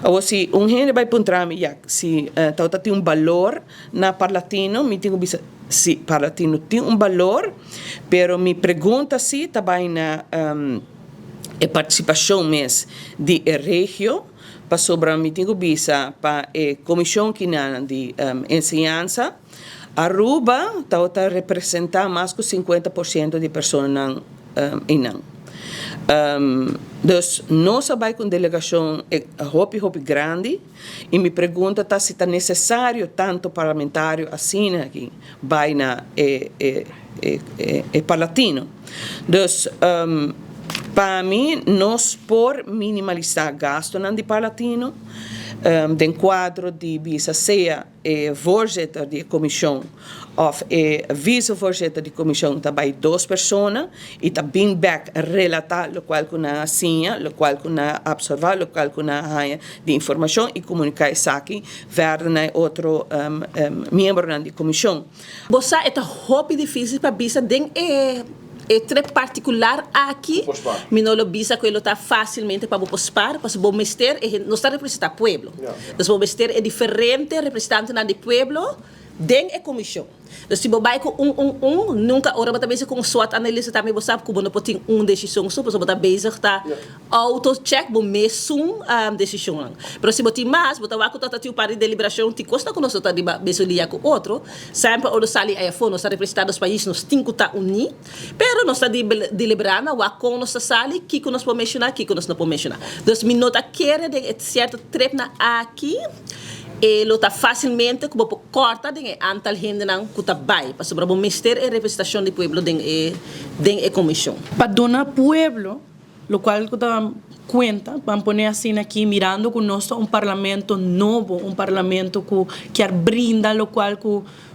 Ou se gente vai encontrar se tem um valor na Parlatino, me tenho visto se Parlatino tem um valor, pero me pergunta se também na a participação mês de regio para sobre me tenho visto para a comissão que na de ensinança. Aruba está representar mais que 50% de pessoas inang. Dus nós vai com delegação hopi grande e me pergunta se está necessário tanto parlamentário assim aqui vai na Parlatino. Dus para mim nós por minimalizar gasto na de Parlatino den quadro de visa seja voorzitter de comissão of vice-voorzitter de comissão também 2 pessoas e está bem back relatar o qual kuna sinha, o qual kuna absorver, o qual kuna haya de informação e comunicar isso aqui verder na outro membro da comissão. Você é hobby difícil para visa den é très particular aqui, mas não visa que ele está facilmente para pospar, porque o mestre não está representando o povo. Então, o mestre é diferente representante do povo dentro da comissão. Então, se você vai com nunca, ora, você vai com SWOT analisa também, você sabe que você não pode ter uma decisão, você está bezig, está auto-check, você mesmo decisão. Mas se você tem mais, você vai com o par de deliberação, que custa que nós estamos bezig com outro, sempre o sali aí fora, nós representando os países, nós temos que estar unidos, mas nós estamos deliberando, com nós sali, que nós podemos mencionar, que nós não podemos mencionar. Então, me nota que é certo trip aqui, ele está facilmente como corta de antal gente não cuta bai para sobre o ministério e representação do povo den a comissão para donar pueblo lo cual cuta cuenta vamos poner assim aqui mirando com nós parlamento novo parlamento que quer brinda lo cual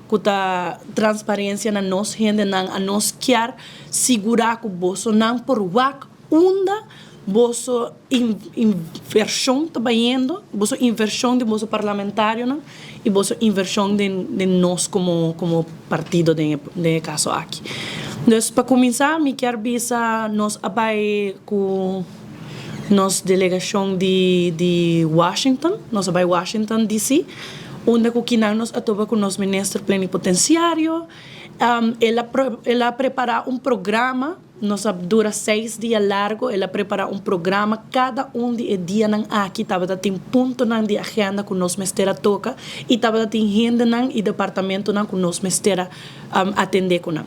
cuta transparência na nós gente não a nós quer segurar que bolso não por wak unda vosso inversão trabalhando, vosso inversão de vosso parlamentário, não? E vosso inversão de nós como partido de caso aqui. Então, para começar, me quero visar nós abai com nossa delegação de Washington, nós abai Washington DC, onde que nós atoba com nosso ministro plenipotenciário, ela prepara um programa. Nós dura 6 dias largo, ela prepara um programa, cada de dia nang aqui, estava tem ponto nang de agenda com nós mestera toca, e estava tem gente nang e departamento nang com nós mestera atender com nang.